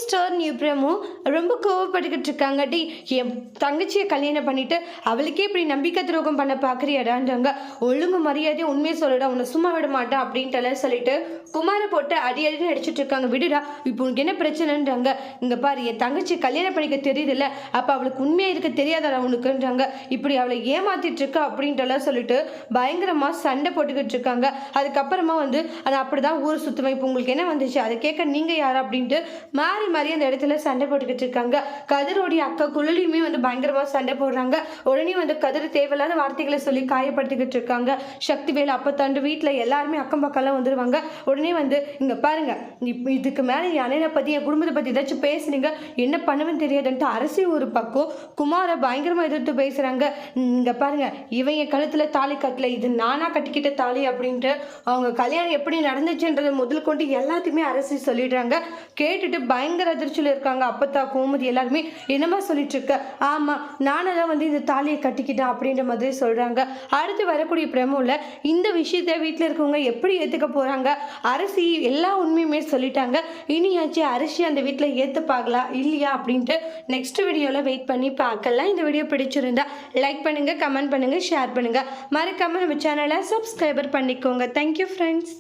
Star நியூப்ரமோ ரொம்ப கோவப்பட்டுக்கிட்டு இருக்காங்க. T N தங்கச்சியை கல்யாணம் பண்ணிட்டு அவளுக்கே இப்படி நம்பிக்கை துரோகம் பண்ண பார்க்குறியாடான்றாங்க. ஒழுங்கு மரியாதை உண்மையை சொல்லடா, உன்னை சும்மா விட மாட்டான் அப்படின்ட்டு சொல்லிட்டு குமாரை போட்டு அடி அடின்னு அடிச்சுட்டு இருக்காங்க. விடுடா, இப்போ உனக்கு என்ன பிரச்சனைன்றாங்க. இங்கே பாரு, என் தங்கச்சி கல்யாணம் பண்ணிக்க தெரியுதுல்ல, அப்போ அவளுக்கு உண்மையாக இருக்க தெரியாதடா உனக்குன்றாங்க. இப்படி அவளை ஏமாத்திட்டு இருக்கா அப்படின்ட்டு சொல்லிட்டு பயங்கரமாக சண்டை போட்டுக்கிட்டு இருக்காங்க. அதுக்கப்புறமா அது அப்படிதான் ஊர் சுற்றுவேன், இப்போ உங்களுக்கு என்ன வந்துச்சு அதை கேட்க நீங்கள் யார் அப்படின்ட்டு மாறி மாறி அந்த இடத்துல சண்டை போட்டுக்கிட்டு இருக்காங்க. கதிரோடைய அக்கா குழலியுமே பயங்கரமாக சண்டை போடுறாங்க. உடனே கதிர் தேவையில்லாத வார்த்தைகளை சொல்லி காயப்படுத்திக்கிட்டு இருக்காங்க. சக்திவேல் அப்போ தண்டு வீட்டில் எல்லாருமே அக்கம் பக்கம்லாம் வந்துடுவாங்க. உடனே இங்கே பாருங்க, இதுக்கு மேலே என் அண்ணனை பற்றி என் குடும்பத்தை பற்றி ஏதாச்சும் பேசுனீங்க என்ன பண்ணுவேன்னு தெரியாதுன்ட்டு அரசி ஒரு பக்கம் குமாரை பயங்கரமாக எதிர்த்து பேசுகிறாங்க. இங்கே பாருங்க, இவன் என் கழுத்தில் தாலி கட்டல, இது நானாக கட்டிக்கிட்ட தாலி அப்படின்ட்டு அவங்க கல்யாணம் எப்படி நடந்துச்சுன்றதை முதல் கொண்டு எல்லாத்தையுமே அரசி சொல்லிடுறாங்க. கேட்டுட்டு பயங்கர அதிர்ச்சியில் இருக்காங்க. அப்பத்தா கோமதி எல்லாருமே என்னமா சொல்லிட்டு இருக்க, ஆமாம் நானும் தான் இந்த தாலியை கட்டிக்கிட்டேன் அப்படின்ற மாதிரி சொல்கிறாங்க. அடுத்து வரக்கூடிய பிரமோவில் இந்த விஷயத்த வீட்டில் இருக்கவங்க எப்படி ஏற்றுக்க போகிறாங்க. அரசி எல்லா உண்மையுமே சொல்லிட்டாங்க. இனியாச்சு அரசி அந்த வீட்டில் ஏற்றுப்பாங்களா இல்லையா அப்படின்ட்டு நெக்ஸ்ட் வீடியோவில் வெயிட் பண்ணி பார்க்கலாம். இந்த வீடியோ பிடிச்சிருந்தா லைக் பண்ணுங்கள், கமெண்ட் பண்ணுங்கள், ஷேர் பண்ணுங்கள். மறக்காமல் நம்ம சேனலை சப்ஸ்கிரைபர் பண்ணிக்கோங்க. Thank you friends.